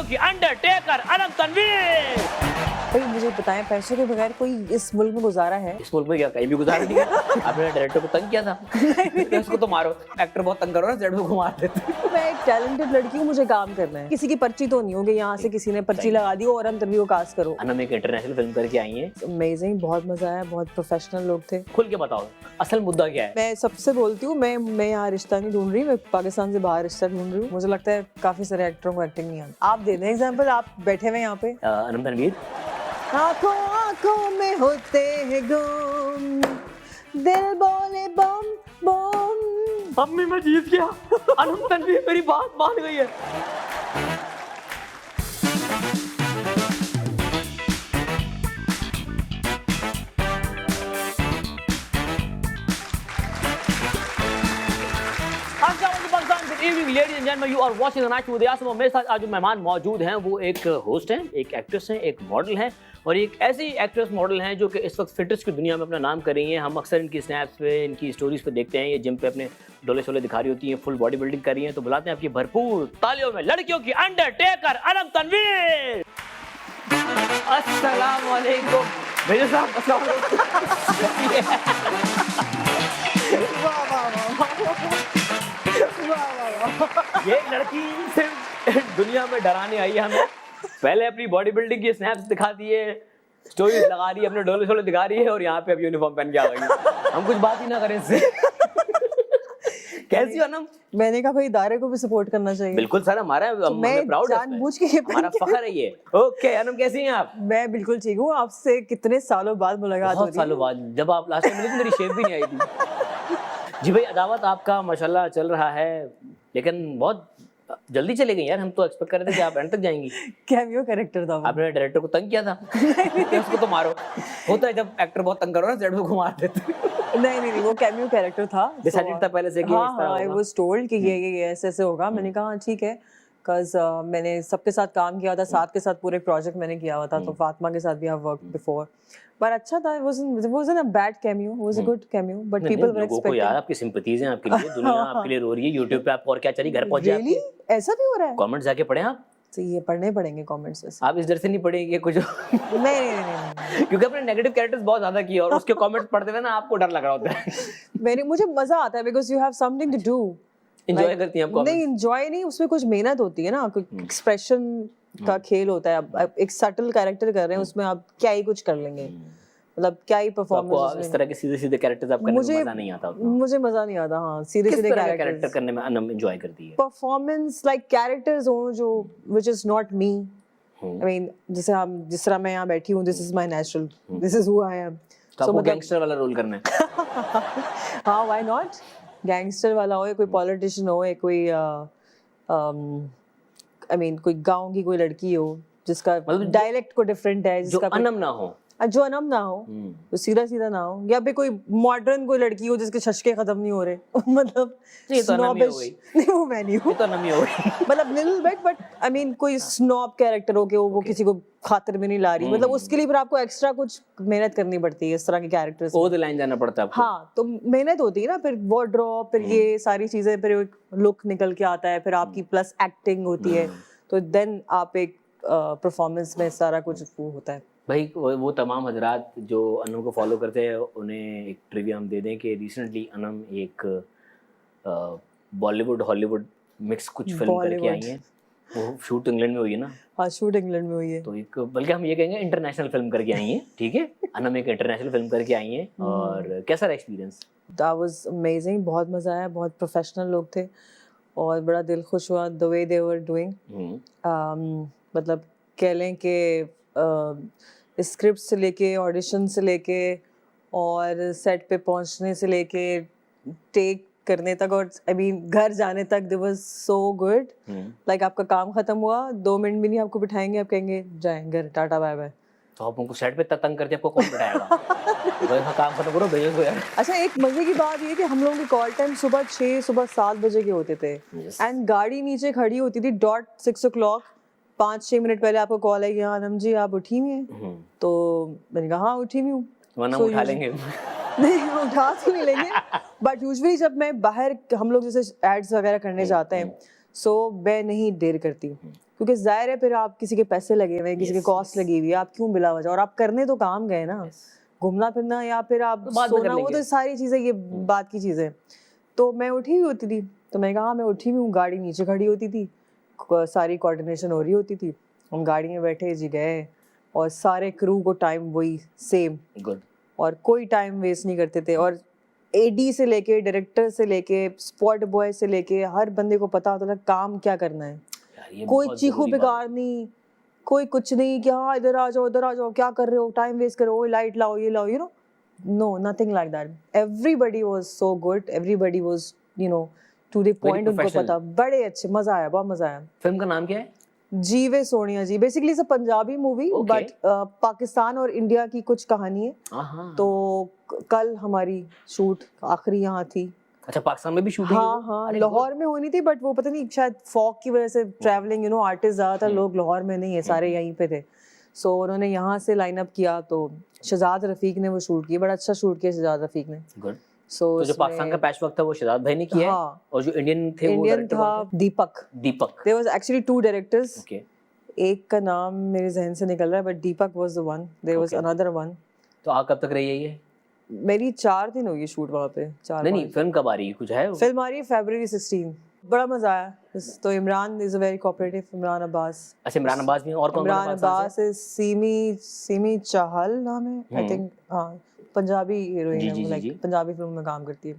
लड़कियों की अंडरटेकर अनंत तनवीर। भाई मुझे बताएं, पैसों के बगैर कोई इस मुल्क में गुजारा है? इस मुल्क में क्या कहीं भी गुजारा नहीं है। आपने डायरेक्टर को तंग किया था तो उसको तो मारो। एक्टर बहुत तंग करो ना, सेट पे घुमा देते। मैं एक टैलेंटेड लड़की हूँ, मुझे काम करना है। किसी की पर्ची तो नहीं होगी यहाँ से किसी ने पर्ची लगा दी और हम तनवीर को कास्ट करो। अनम एक इंटरनेशनल फिल्म करके आई है। अमेजिंग, बहुत मजा आया, बहुत प्रोफेशनल लोग थे। खुल के बताओ असल मुद्दा क्या है। मैं सबसे बोलती हूँ, मैं यहाँ रिश्ता नहीं ढूंढ रही, मैं पाकिस्तान से बाहर रिश्ता ढूंढ रही हूँ। मुझे लगता है काफी सारे एक्टरों को एक्टिंग नहीं आती। आप दे दें एग्जांपल, आप बैठे हुए यहाँ पे। अनंत तनवीर आंखों आंखों में होते हैं गुम, दिल बोले बम बम। अम्मी मैं जीत गया। अनंत तनवीर मेरी बात मान गई है। Ladies and gentlemen, you are watching the night with Yasim और मेरे साथ आज जो मेहमान मौजूद हैं वो एक होस्ट हैं, एक एक्ट्रेस हैं, एक मॉडल हैं और एक ऐसी एक्ट्रेस मॉडल हैं जो कि इस वक्त फिटनेस की दुनिया में अपना नाम कर रही हैं। हम अक्सर इनकी स्नैप्स पे, इनकी स्टोरीज पे देखते हैं, ये जिम पे अपने डोले शोले दिखा रही होती हैं, फुल बॉडी बिल्डिंग कर रही हैं। तो बुलाते हैं आपकी भरपूर तालियों में लड़कियों की अंडरटेकर अनंत तनवीर। अस्सलाम वालेकुम मेरे साहब। अस्सलाम ये लड़की सिर्फ दुनिया में डराने आई है हमें। पहले अपनी बॉडी बिल्डिंग की स्नैप्स दिखाती है, स्टोरीज लगा रही है, अपने डोले शोले दिखा रही है और यहाँ पे अब यूनिफॉर्म पहन के आ गई। हम कुछ बात ही ना करें इससे। कैसी हो अनम? मैंने कहा भाई इदारे को भी सपोर्ट करना चाहिए। बिल्कुल सर, हमारा हमें प्राउड है, जानबूझ के हमारा फखर है ये। ओके अनम कैसी हैं आप? मैं बिल्कुल ठीक हूँ। आपसे कितने सालों बाद मुलाकात हो रही है। बहुत सालों बाद। जब आप लास्ट टाइम मिले थे मेरी शेप भी नहीं आई थी। जी भाई, अदावत आपका माशाल्लाह चल रहा है, लेकिन बहुत जल्दी चले गई यार। हम तो एक्सपेक्ट कर रहे थे कि आप एंड तक जाएंगी। कैमियो कैरेक्टर था वो। आपने डायरेक्टर को तंग किया था तो उसको तो मारो। होता है जब एक्टर बहुत तंग करो ना, सेट पे घुमा देते। नहीं, वो कैमियो कैरेक्टर था। डिसाइडेड था पहले से कि इस तरह होगा। आई वाज टोल्ड कि ये ऐसे होगा। मैंने कहा हाँ ठीक है, बिकॉज मैंने सबके साथ काम किया था, साथ के साथ पूरे प्रोजेक्ट मैंने किया हुआ था। तो फातिमा के साथ भी आई वर्क बिफोर, पर अच्छा था। it wasn't a bad cameo, it was a good cameo, but people were लोगों को यार आपकी सिंपैथीज हैं आपके लिए, दुनिया आपके लिए रो रही है। YouTube पे आप और क्या चली, घर पहुंच जाए। Really? ऐसा भी हो रहा है? कमेंट्स जाके पढ़े आप? तो ये पढ़ने पड़ेंगे कमेंट्स वैसे। आप इस डर से नहीं पढ़ेंगे कुछ? नहीं। क्योंकि अपने नेगेटिव कैरेक्टर्स बहुत ज्यादा किए और उसके कमेंट्स पढ़ते हुए ना आपको डर लग रहा होता है। मुझे मजा आता है because you have something to do. Enjoy करती हैं आप कमेंट्स? नहीं, एंजॉय नहीं, उसमें कुछ मेहनत होती है ना, कुछ एक्सप्रेशन का खेल होता है। अब एक सटल कैरेक्टर कर रहे हैं, उसमें आप क्या ही कुछ कर लेंगे, मतलब क्या ही परफॉर्मेंस। इस तरह के सीधे कैरेक्टर्स आप करने में मजा नहीं आता उतना? मुझे मजा नहीं आता। हाँ, सीधे कैरेक्टर करने में अनम एंजॉय करती है? परफॉर्मेंस लाइक कैरेक्टर्स हो जो which is not me. I mean जिस तरह मैं यहाँ बैठी हूँ, this is my natural, this is who I am. तो आपको गैंगस्टर वाला रोल करना है? हाँ, व्हाई नॉट? गैंगस्टर वाला हो, या कोई पॉलिटिशियन हो, या कोई आई मीन कोई गांव की कोई लड़की हो जिसका डायलेक्ट को डिफरेंट है, जिसका अनम ना हो, जो अनम ना हो, तो सीधा ना हो, या फिर कोई मॉडर्न कोई लड़की हो जिसके शशके खत्म नहीं हो रहे। मतलब स्नॉबिश नहीं, वो मैं नहीं हूँ। तो अनम ही हो गई। मतलब little bit, but I mean कोई स्नॉब कैरेक्टर हो के वो किसी को खातिर में नहीं ला रही। मतलब उसके लिए फिर आपको एक्स्ट्रा कुछ मेहनत करनी पड़ती है इस तरह के कैरेक्टर्स। ओ द लाइन जाना पड़ता है आपको। हाँ, तो मेहनत होती है ना, फिर वार्डरोब, फिर ये सारी चीजें, फिर एक लुक निकल के आता है, फिर आपकी प्लस एक्टिंग होती है, तो देन आप एक परफॉर्मेंस में सारा कुछ वो होता है। भाई वो तमाम हजरात जो अनम को फॉलो करते हैं उन्हें एक ट्रिविया हम दे दें कि रिसेंटली अनम एक बॉलीवुड हॉलीवुड मिक्स कुछ फिल्म करके आई हैं। वो शूट इंग्लैंड में हुई है ना? हाँ, शूट इंग्लैंड में हुई है। तो एक, बल्कि हम ये कहेंगे इंटरनेशनल फिल्म करके आई हैं। ठीक है, अनम एक इंटरनेशनल फिल्म करके आई हैं। और कैसा रहा एक्सपीरियंस? दैट वाज अमेजिंग, बहुत मजा आया, बहुत प्रोफेशनल लोग थे और बड़ा दिल खुश हुआ the way they were doing. मतलब कह लें कि स्क्रिप्ट से लेके, ऑडिशन से लेके और सेट पे पहुंचने से लेके टेक करने तक, और आई मीन घर जाने तक, they was so good. Like आपका काम खत्म हुआ, 2 मिनट भी नहीं आपको बिठाएंगे, आप कहेंगे जाएं घर, टाटा बाय बाय। तो आप उनको सेट पे तंग करते आपको कौन बिठाएगा? तो काम खत्म करो, भेजो यार। अच्छा, एक मजे की बात ये कि हम लोगों के कॉल टाइम सुबह 6 सुबह 7 बजे के होते थे एंड गाड़ी नीचे खड़ी होती थी डॉट 6 o'clock। 5-6 मिनट पहले आपको कॉल है कि हाँ अनम जी आप उठी हुई हैं? तो मैंने कहा हाँ उठी हुई हूँ। वरना उठा लेंगे। नहीं, उठा तो नहीं लेंगे, बट यूजुअली जब मैं बाहर, हम लोग जैसे एड्स वगैरह करने जाते हैं, सो मैं नहीं देर करती हूँ क्योंकि जाहिर है फिर आप किसी के पैसे लगे हुए हैं, किसी के कॉस्ट लगी हुई है, आप क्यों बिला वजह, और आप करने तो काम गए ना, घूमना फिरना या फिर आप सोना, वो तो सारी चीजें ये बात की चीजें। तो मैं उठी हुई होती थी, तो मैं कहा मैं उठी हुई हूँ, गाड़ी नीचे खड़ी होती थी, सारी कोऑर्डिनेशन हो रही होती थी, हम गाड़ी में बैठे जी गए, और सारे क्रू को टाइम वही सेम, और कोई टाइम वेस्ट नहीं करते थे। और एडी से लेके डायरेक्टर से लेके स्पॉट बॉय से लेके हर बंदे को पता होता था काम क्या करना है, कोई चीखू बिगाड़ नहीं, कोई कुछ नहीं कि हाँ इधर आ जाओ क्या कर रहे हो, टाइम वेस्ट करो, वो लाइट लाओ ये लाओ, you know, no nothing like that. Everybody was so good, everybody was you know to the point, उनको पता, बड़े अच्छे, मजा आया, बहुत मजा आया। फिल्म का नाम क्या है? Jeeve Soniya ji, basically it's a Punjabi movie, but Pakistan और इंडिया की कुछ कहानी है। तो कल हमारी शूट आखिरी यहाँ थी। अच्छा, पाकिस्तान में भी शूटिंग? हाँ, लाहौर में होनी थी, बट वो पता नहीं शायद फॉग की वजह से ट्रैवलिंग, यू नो, आर्टिस्ट ज्यादातर लोग लाहौर में नहीं है, सारे यहीं पे थे। सो उन्होंने यहाँ से लाइन अप किया, तो शहजाद रफीक ने वो शूट किया, बड़ा अच्छा शूट किया शहजाद रफीक ने। गुड। तो जो पाकिस्तान का पैच वर्क था वो शहजाद भाई ने किया है, और जो इंडियन थे वो इंडियन था Deepak. There was actually 2 directors, एक का नाम मेरे जहन से निकल रहा है, but Deepak was the one, there was another one. तो आप कब तक रही है ये? मेरी 4 दिन हो गई शूट वहाँ पे। 4 नहीं, फिल्म कब आ रही है, कुछ है? फिल्म आ रही है February 16। बड़ा मजा आया। तो Imran is a very cooperative, Imran Abbas. अच्छा, इमरान अब्बास भी, और कौन? इमरान अब्बास है, सीमी चाहल नाम है, आई थिंक, हाँ, पंजाबी हीरोइन है, लाइक पंजाबी फिल्म में काम करती है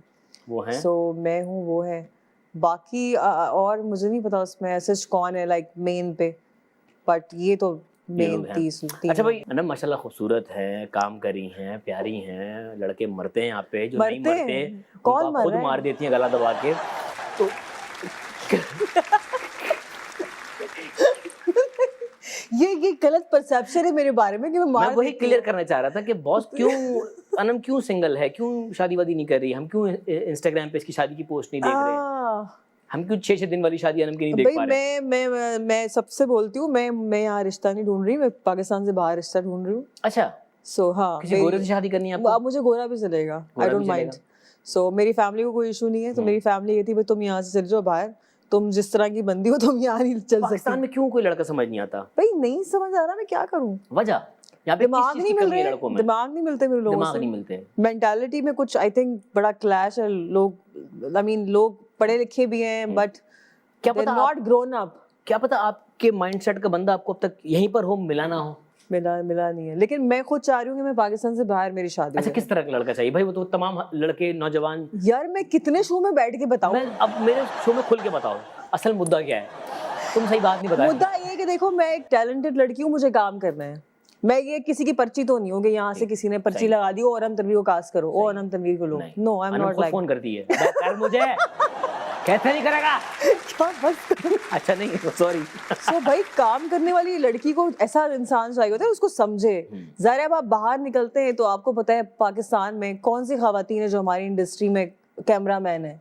वो है। सो मैं हूँ, वो है। बाकी और मुझे नहीं पता उसमें ऐसे कौन है लाइक मेन पे, बट ये तो मेन 30। अच्छा भाई, अनम माशाल्लाह खूबसूरत है, काम करी हैं, प्यारी हैं, लड़के मरते हैं यहाँ पे, जो नहीं मरते कौन मर खुद मार देती हैं गला दबा के। तो ये गलत परसेप्शन है मेरे बारे में कि मैं वही क्लियर करना चाह रहा था कि बॉस क्यों अनम क्यों सिंगल है, क्यों शादी वादी नहीं कर रही, हम क्यों इंस्टाग्राम पे इसकी शादी की पोस्ट नहीं देख रहे, हम क्यों 6 दिन वाली शादी अनम की नहीं देख पा रहे? मैं सबसे बोलती हूँ, मैं यहाँ रिश्ता नहीं ढूंढ रही, मैं पाकिस्तान से बाहर रिश्ता ढूंढ रही हूँ। अच्छा, हाँ, किसी गोरे से शादी करनी है आपको? अब मुझे गोरा भी चलेगा, आई डोंट माइंड। मेरी फैमिली को कोई इशू नहीं है, तो मेरी फैमिली ये थी भाई तुम यहाँ से चले जाओ बाहर, तुम जिस तरह की बंदी हो तुम यहाँ नहीं चल सकती। पाकिस्तान में क्यों कोई लड़का समझ नहीं आता? भाई नहीं समझ आ रहा, मैं क्या करूँ, वजह यहाँ पे दिमाग नहीं मिल रहे, दिमाग नहीं मिलते मेरे लोगों से, दिमाग नहीं मिलते, मेंटालिटी में कुछ आई थिंक बड़ा क्लैश है। लोग, आई मीन, लोग पढ़े लिखे भी हैं, बट क्या पता नॉट ग्रोन अप। क्या पता आपके माइंडसेट का बंदा आपको अब तक यहीं पर हो, मिला ना हो। मिला नहीं है, लेकिन मैं खुद चाह रही हूँ कि मैं पाकिस्तान से बाहर मेरी शादी। अच्छा, किस तरह का लड़का चाहिए भाई? वो तो तमाम लड़के नौजवान। यार मैं कितने शो में बैठ के बताऊं? अब मेरे शो में खुल के बताओ असल मुद्दा क्या है, तुम सही बात नहीं बता रही। मुद्दा ये है कि देखो, मैं एक टैलेंटेड लड़की हूँ, मुझे काम करना है, मैं ये किसी की पर्ची तो नहीं हूँ कि यहाँ से किसी ने पर्ची लगा दी और अनम तनवीर को कास्ट करो, ओ अनम तनवीर को लो। No, I am not like. Phone करती है कर मुझे कैसे नहीं करेगा क्या बस अच्छा नहीं, सॉरी। सो भाई, काम करने वाली लड़की को ऐसा इंसान चाहिए होता है, उसको समझे। ज़ाहिर है आप बाहर निकलते हैं तो आपको पता है पाकिस्तान में कौन सी खवातीन है जो हमारी इंडस्ट्री में कैमरामैन है।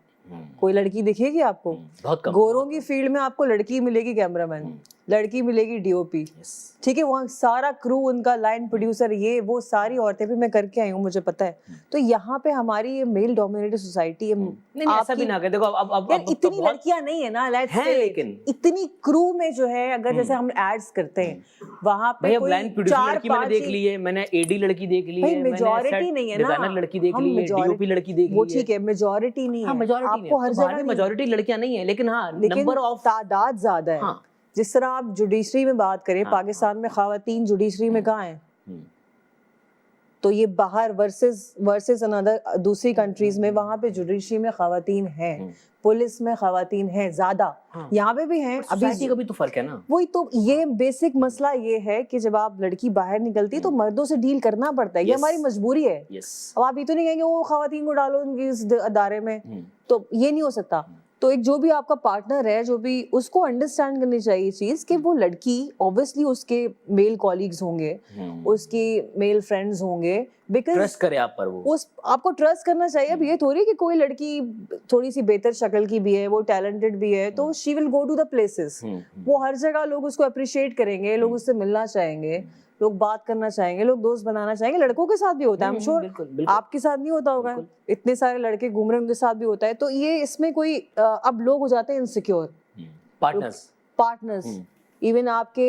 कोई लड़की दिखेगी आपको? बहुत कम। गोरों की फील्ड में आपको लड़की मिलेगी कैमरामैन, लड़की मिलेगी डीओपी, ठीक है, वहाँ सारा क्रू उनका, लाइन प्रोड्यूसर, ये वो सारी औरतें भी मैं करके आई हूँ, मुझे पता है। तो यहाँ पे हमारी ये मेल डोमिनेटेड सोसाइटी है। नहीं, ऐसा भी ना कर, देखो अब इतनी लड़कियां नहीं है ना, लेकिन इतनी क्रू में जो है, अगर जैसे हम एड्स करते हैं वहाँ पे कोई 4-5 मैंने देख ली है, मैंने एडी लड़की देख ली है, मेजॉरिटी नहीं है ना, डिजाइनर लड़की देख ली है, डीओपी लड़की देख ली है, वो ठीक है, मेजॉरिटी नहीं है, आपको हर जगह मेजॉरिटी लड़कियां नहीं है, लेकिन हाँ नंबर ऑफ तादाद ज्यादा है। जिस तरह आप जुडिशरी में बात करें, पाकिस्तान में खवातीन जुडिशरी में कहाँ हैं? तो ये बाहर वर्सेस अनदर दूसरी कंट्रीज में, वहाँ पे जुडिशरी में खवातीन हैं, पुलिस में खवातीन हैं ज्यादा, यहाँ पे भी हैं। अभी का भी तो फर्क है ना। वही तो, ये बेसिक मसला ये है कि जब आप लड़की बाहर निकलती है तो मर्दों से डील करना पड़ता है, ये हमारी मजबूरी है। अब आप ये तो नहीं कहेंगे वो खवातीन को डालो इस अदारे में, तो ये नहीं हो सकता। तो एक जो भी आपका पार्टनर है, जो भी, उसको अंडरस्टैंड करनी चाहिए चीज कि वो लड़की, ऑब्वियसली उसके मेल कॉलीग्स होंगे, उसकी मेल फ्रेंड्स होंगे, बिकॉज ट्रस्ट करे आप पर, वो उस आपको ट्रस्ट करना चाहिए। अब ये थोड़ी कि कोई लड़की थोड़ी सी बेहतर शक्ल की भी है, वो टैलेंटेड भी है, तो she will go to the places, वो हर जगह लोग उसको अप्रिशिएट करेंगे, लोग उससे मिलना चाहेंगे, लोग बात करना चाहेंगे, लोग दोस्त बनाना चाहेंगे। लड़कों के साथ भी होता है, आई एम श्योर आपके साथ नहीं होता होगा, इतने सारे लड़के घूम रहे हैं, उनके साथ भी होता है। तो ये इसमें कोई अब लोग हो जाते हैं इनसिक्योर, पार्टनर्स इवन आपके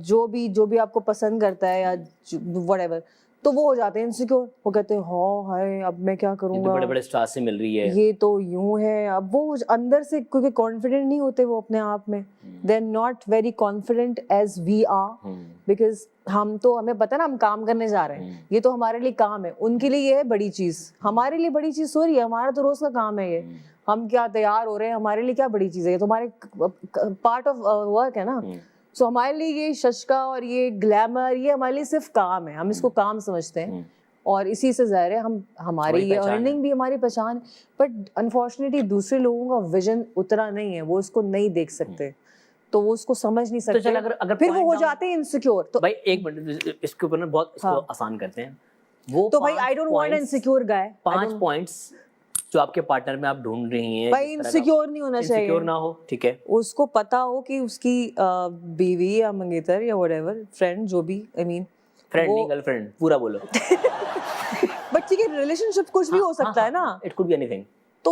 जो भी आपको पसंद करता है या व्हाटएवर, तो वो हो जाते हैं इनसिक्योर, वो कहते हैं हाँ हाय अब मैं क्या ये करूँगा, तो बड़े-बड़े स्टार से मिल रही है। ये तो यूं है। अब वो अंदर से क्योंकि कॉन्फिडेंट नहीं होते वो अपने आप में, they are not very confident as we are, because हमें पता है ना हम काम करने जा रहे हैं, ये तो हमारे लिए काम है, उनके लिए ये है बड़ी चीज, हमारे लिए बड़ी चीज सॉरी है, हमारा तो रोज का काम है ये, हम क्या तैयार हो रहे हैं, हमारे लिए क्या बड़ी चीज है, ये तो हमारे पार्ट ऑफ वर्क है ना। सो हमारे लिए ये शशका और ये ग्लैमर ये हमारे लिए सिर्फ काम है, हम इसको काम समझते हैं और इसी से ज़ाहिर है हमारी ये अर्निंग भी हमारी पहचान। बट अनफॉर्चुनेटली दूसरे लोगों का विजन उतना नहीं है, वो इसको नहीं देख सकते, तो वो उसको समझ नहीं सकते, चल अगर फिर वो हो जाते हैं इनसिक्योर। तो भाई एक मिनट इसके ऊपर ना बहुत इसको आसान करते हैं। वो तो भाई I don't want insecure guy. 5 points जो आपके पार्टनर में आप ढूंढ रही हैं, भाई इनसिक्योर नहीं होना चाहिए, इनसिक्योर ना हो, ठीक है, उसको पता हो कि उसकी बीवी या मंगेतर या व्हाटएवर फ्रेंड जो भी, आई मीन फ्रेंड नहीं गर्लफ्रेंड पूरा बोलो बट ठीक है रिलेशनशिप कुछ भी हो सकता है ना, इट कुड बी एनीथिंग, तो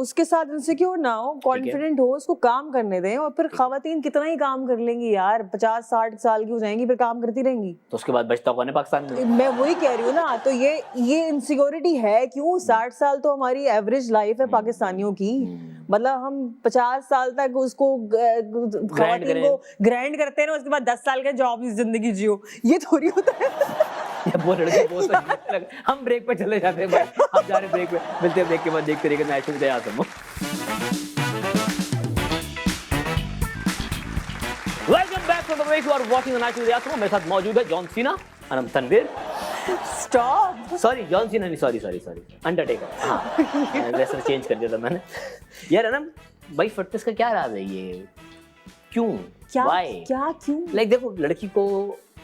उसके साथ इनसिक्योर ना हो, कॉन्फिडेंट हो, उसको काम करने दें। और फिर खवातीन कितना ही काम कर लेंगी यार, 50-60 साल की हो जाएंगी फिर काम करती रहेंगी, तो उसके बाद बचता कौन है पाकिस्तान में? मैं वही कह रही हूँ ना। तो ये इनसिक्योरिटी है क्यों? 60 साल तो हमारी एवरेज लाइफ है पाकिस्तानियों की, मतलब हम 50 साल तक उसको खवातीन को ग्रैंड करते हैं ना, उसके बाद 10 साल का जॉब जिंदगी जियो, ये थोड़ी होता है। वो लड़के बहुत हम ब्रेक पे चले जाते हैं भाई, हम जा रहे ब्रेक पे, मिलते हैं ब्रेक के बाद, देखते रहिए मैच में तैयार समो। Welcome back to the break, you are watching the match with यासमो, मेरे साथ मौजूद है John Cena, Anam Tanveer, stop sorry John Cena नहीं, सॉरी अंडरटेकर, हाँ वैसे चेंज कर दिया था मैंने। यार अनम भाई फिटनेस का क्या राज है, ये क्यों, व्हाई, क्या क्यों? लाइक देखो लड़की को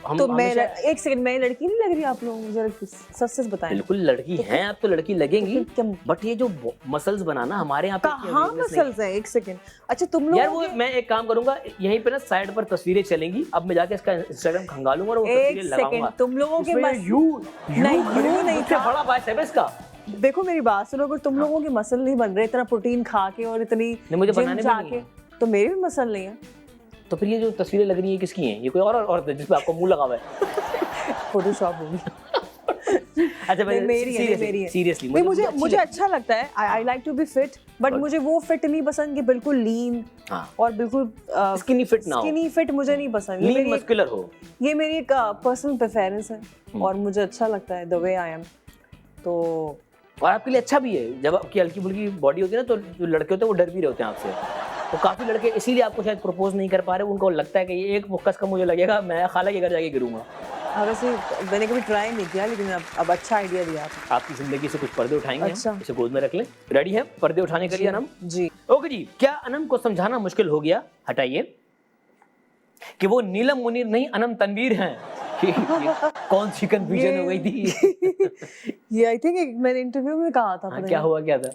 हम तो मैं एक सेकंड, मैं लड़की नहीं लग रही आप लोगों, जरा सच बताएं। बिल्कुल लड़की हैं आप, तो लड़की लगेंगी, बट ये जो मसल्स बनाना हमारे यहाँ पे कहाँ मसल्स हैं? एक सेकंड, अच्छा तुम लोग यार वो मैं एक काम करूंगा, यहीं पे ना साइड पर तस्वीरें चलेंगी, अब मैं जाके इसका इंस्टाग्राम खंगालूंगा और वो तस्वीरें लगाऊंगा। तुम लोगों के नहीं बड़ा बात है इसका। देखो मेरी बात सुनो, अगर तुम लोगों के मसल नहीं बन रहे इतना प्रोटीन खा के और इतनी मुझे बनाने भी नहीं है, तो मेरे भी मसल नहीं है, तो फिर ये जो तस्वीरें लग रही है किसकी हैं? ये कोई और औरत है जिसपे आपको मुंह लगा हुआ है? फोटोशॉप होगी। अच्छा मेरी है सीरियसली मुझे अच्छा लगता है, I like to be fit, but मुझे वो फिट नहीं पसंद कि बिल्कुल लीन और बिल्कुल स्किनी फिट ना हो, स्किनी फिट मुझे नहीं पसंद, लीन मस्कुलर हो, ये मेरी एक पर्सनल प्रेफरेंस है और मुझे अच्छा लगता है द वे आई एम। तो और आपके लिए अच्छा भी है, जब आपकी हल्की फुल्की बॉडी होती है ना, तो जो लड़के होते हैं वो डर भी रहे होते हैं आपसे, तो काफी लड़के इसीलिए आपको शायद प्रपोज नहीं कर पा रहे, उनको लगता है कि ये एक मुक्कस का मुझे लगेगा, मैं खाला के घर जाके गिरूंगा। वैसे मैंने कभी ट्राई नहीं किया, लेकिन अब अच्छा आइडिया दिया आपने। आपकी जिंदगी से कुछ पर्दे उठाएंगे, अच्छा। इसे गोद में रख लें, रेडी है पर्दे उठाने के लिए अनम? जी ओके जी। क्या अनम को समझाना मुश्किल हो गया, हटाइए, कि वो नीलम मुनीर नहीं अनम तनवीर हैं? कौन सी कंफ्यूजन हो गई थी? ये आई थिंक मैंने इंटरव्यू में कहा था, क्या हुआ, क्या था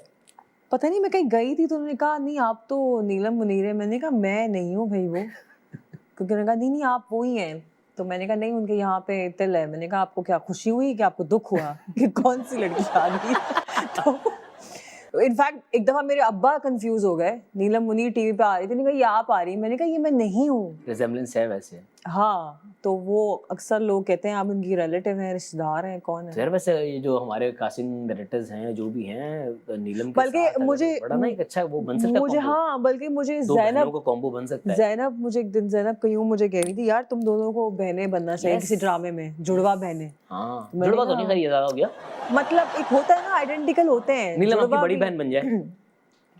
पता नहीं, मैं कहीं गई थी तो उन्होंने कहा नहीं आप तो नीलम मुनीर है, मैंने कहा मैं नहीं हूँ भाई वो, क्योंकि उन्होंने कहा नहीं आप वो ही हैं, तो मैंने कहा नहीं उनके यहाँ पे तिल है, मैंने कहा आपको क्या खुशी हुई कि आपको दुख हुआ कि कौन सी लड़की आ गई? तो इनफैक्ट एक दफा मेरे अब्बा कंफ्यूज हो गए, नीलम मुनीर टीवी पे आ रही थी, मैंने कहा ये आप आ रही, मैंने कहा ये मैं नहीं हूँ, रिजेम्बलेंस है वैसे। हाँ, तो वो अक्सर लोग कहते हैं आप उनकी रिलेटिव हैं, रिश्तेदार हैं, कौन है? यार वैसे ये जो हमारे कासिम रिलेटिव्स हैं जो भी हैं नीलम के बल्कि साथ, मुझे बड़ा ना एक अच्छा वो बन सकता है, मुझे हाँ, बल्कि मुझे ज़ैनब को कॉम्बो बन सकता है। ज़ैनब मुझे एक दिन ज़ैनब कहीं मुझे कह रही थी यार तुम दोनों को बहनें बनना चाहिए किसी ड्रामे में, जुड़वा बहनें। हाँ, जुड़वा तो नहीं करिए, ज़्यादा हो गया, मतलब एक होता है ना आइडेंटिकल होते हैं, नीलम की बड़ी बहन बन जाए।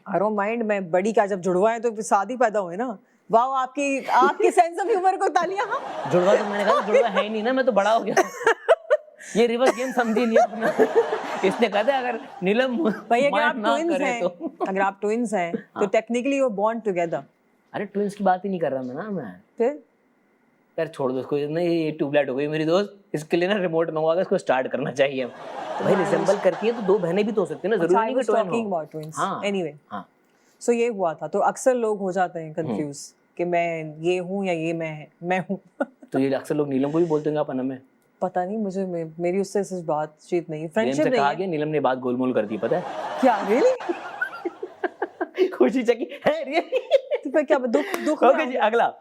आई डोंट माइंड, मैं बड़ी का जब जुड़वा है तो शादी पैदा हुए ना, वाह आपकी सेंस ऑफ ह्यूमर को तालियां। जुड़वा तो मैंने कहा जुड़वा है ही नहीं ना, मैं तो बड़ा हो गया। ये रिवर्स गेम समझी नहीं अपना। इसने कहा था अगर नीलम भाई अगर आप ट्विंस हैं तो अगर आप ट्विंस हैं तो technically you are born together. अरे ट्विंस की बात ही नहीं कर रहा मैं ना, मैं फिर यार छोड़ दो इसको, नहीं ये ट्यूबलाइट हो गई मेरी दोस्त, इसके लिए ना रिमोट मंगवा के इसको स्टार्ट करना चाहिए। तो भाई रिसेंबल करती है तो दो बहनें भी तो हो सकती है ना, जरूरी नहीं कि टॉकिंग अबाउट ट्विंस। एनीवे हां, सो ये हुआ था, तो अक्सर लोग हो जाते हैं कंफ्यूज कि मैं ये हूँ या ये मैं हूँ। तो ये अक्सर लोग नीलम को भी बोलते हैं आप अनम में? पता नहीं मुझे, मेरी उससे ऐसी बातचीत नहीं, फ्रेंडशिप नहीं है। नीलम ने बात गोलमोल कर दी, पता है क्या? रियली? खुशी चकी है रियली? तो फिर क्या दुख? ओके जी, अगला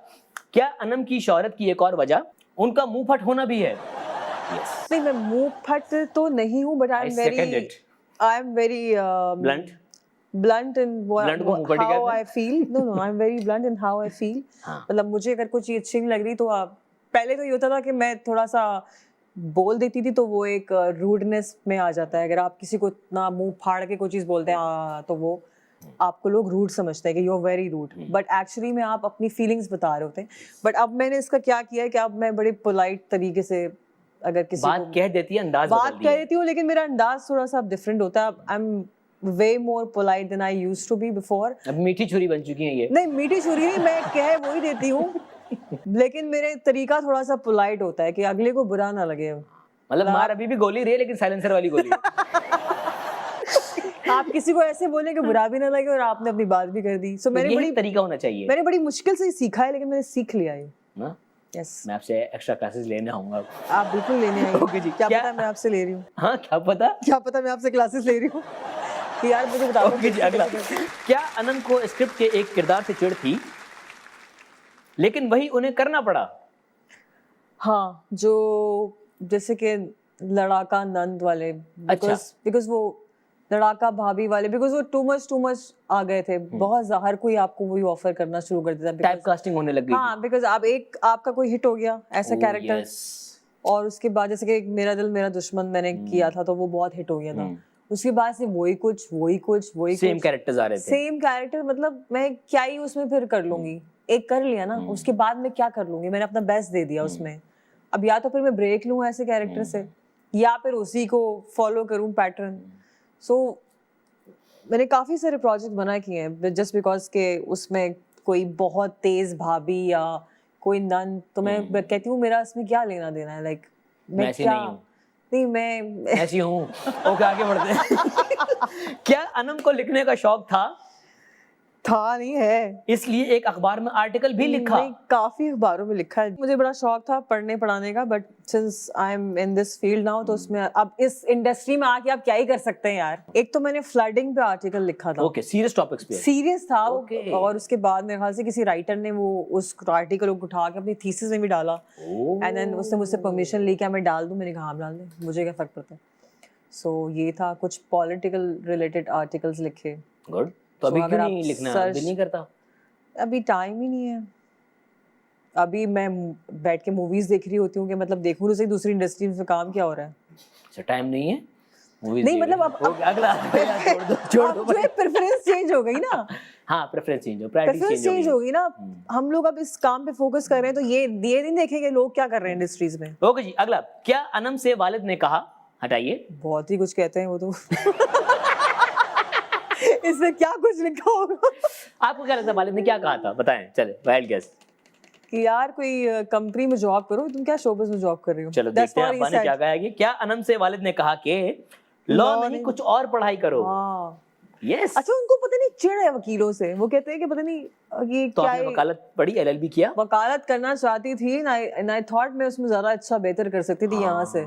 क्या अनम की शोहरत की एक और वजह उनका मुंह फट होना भी है? यस, नहीं, मैं मुंह फट तो नहीं हूँ, but I second it. I am very blunt. blunt in Blunt को मुंह फटी how कहते हैं? I feel. No, I'm very blunt in how I feel. हाँ। मतलब मुझे अगर कोई चीज़ अच्छी नहीं लग रही तो पहले तो ये होता था कि मैं थोड़ा सा बोल देती थी, तो वो एक रूडनेस में आ जाता है। अगर आप किसी को इतना मुंह फाड़ के कोई चीज़ बोलते हैं तो वो आपको लोग रूड समझते हैं कि you are very rude, but actually में आप अपनी फीलिंग्स बता रहे होते हैं। बट अब मैंने इसका क्या किया है कि अब मैं बड़े पोलाइट तरीके से अगर किसी बात को कह देती है, अंदाज बात बदल कह दिया। देती हूँ, लेकिन मेरा अंदाज थोड़ा सा डिफरेंट होता है। I am way more polite than I used to be before. अब मीठी छुरी बन चुकी है ये। नहीं, मीठी छुरी नहीं, मैं कह वही देती हूँ, लेकिन मेरे तरीका थोड़ा सा पोलाइट होता है कि अगले को बुरा ना लगे। मतलब मार अभी भी गोली रही है, लेकिन साइलेंसर वाली गोली है। आप किसी को ऐसे बोले कि बुरा भी ना लगे और आपने अपनी बात भी कर दी। सो मैंने यही तरीका होना चाहिए। मैंने बड़ी मुश्किल से सीखा है, लेकिन मैंने सीख लिया है। ना? यस, मैं आपसे एक्स्ट्रा क्लासेस लेने आऊंगा। आप बिल्कुल लेने आइए। ओके जी। क्या पता मैं आपसे ले रही हूँ, हाँ, क्या पता मैं आपसे क्लासेस ले रही हूँ कि यार मुझे बता दो। ओके जी, अगला। क्या अनंत को स्क्रिप्ट के एक किरदार से चिढ़ थी, लेकिन वही उन्हें करना पड़ा? हाँ, जो जैसे कि लड़ाका नंद वाले, बिकॉज वो लड़ाका भाभी वाले, बिकॉज वो टू मच आ गए थे। बहुत हर कोई आपको वही ऑफर करना शुरू कर देता, टाइप कास्टिंग होने लग गई। हाँ, बिकॉज आपका कोई हिट हो गया ऐसा कैरेक्टर, और उसके बाद जैसे कि मेरा दिल मेरा दुश्मन मैंने किया था, तो वो बहुत हिट हो गया था। उसके बाद से वही कुछ सेम कैरेक्टर्स आ रहे थे। सेम कैरेक्टर, मतलब मैं क्या ही उसमें फिर कर लूंगी। एक कर लिया ना, उसके बाद मैं क्या कर लूंगी? मैंने अपना बेस्ट दे दिया उसमें। अब या तो फिर मैं ब्रेक लूं ऐसे कैरेक्टर से, या फिर उसी को फॉलो करूं पैटर्न। सो मैंने काफी सारे प्रोजेक्ट बना किए हैं जस्ट बिकॉज के उसमें कोई बहुत तेज भाभी या कोई नन, तो मैं कहती हूँ मेरा इसमें क्या लेना देना है। लाइक मैं क्या नहीं, मैं ऐसी हूँ। ओके, आगे बढ़ते हैं। क्या अनम को लिखने का शौक था? नहीं है, इसलिए एक अखबार में आर्टिकल भी लिखा। नहीं, काफी अखबारों में लिखा है। मुझे बड़ा शौक था पढ़ने पढ़ाने का, but since I am in this field now, तो उसमें अब इस इंडस्ट्री में आके आप क्या ही कर सकते हैं यार। एक तो मैंने फ्लडिंग पे आर्टिकल लिखा था। ओके, सीरियस टॉपिक्स पे। सीरियस था। और उसके बाद मेरे ख्याल से किसी राइटर ने वो उस आर्टिकल को उठा के अपनी थीसिस में भी डाला, एंड देन उसने मुझसे परमिशन ली क्या मैं डाल दूं। मैंने कहा हाँ डाल दे, मुझे क्या फर्क पड़ता है। सो ये था, कुछ पॉलिटिकल रिलेटेड आर्टिकल्स लिखे। गुड। तो अभी क्यों नहीं लिखना? दिल नहीं करता? अभी टाइम ही नहीं है। अभी मैं बैठ के मूवीज देख रही होती हूँ कि मतलब देखूं तो सही दूसरी इंडस्ट्री में काम क्या हो रहा है। अच्छा, टाइम नहीं है मूवीज नहीं, मतलब अब अगला छोड़ दो। जो प्रेफरेंस चेंज हो गई ना। हाँ, प्रेफरेंस चेंज हो गई ना। हम लोग अब इस काम पे फोकस कर रहे हैं, तो ये नहीं देखेंगे लोग क्या कर रहे हैं इंडस्ट्रीज में। ओके जी, अगला। क्या अनम से वालिद ने कहा, हटाइए, बहुत ही कुछ कहते हैं वो तो। इसमें क्या कुछ लिखा होगा? आपको क्या लगता है वालिद ने क्या कहा था? बताएं, चले वाइल्ड गेस। कि यार कोई कंपनी में जॉब करो, तुम क्या शोबिज़ में जॉब कर रही हो? चलो देखते हैं अब्बा ने क्या कहा है। क्या अनम से वालिद ने कहा कि लॉ नहीं कुछ और पढ़ाई करो? यस। अच्छा, उनको पता नहीं चिढ़ है वकीलों से। वो कहते हैं कि पता नहीं ये तो क्या आपने वकालत पढ़ी, एलएलबी किया? वकालत करना चाहती थी, एंड आई थॉट मैं उसमें ज्यादा अच्छा बेहतर कर सकती थी यहाँ से,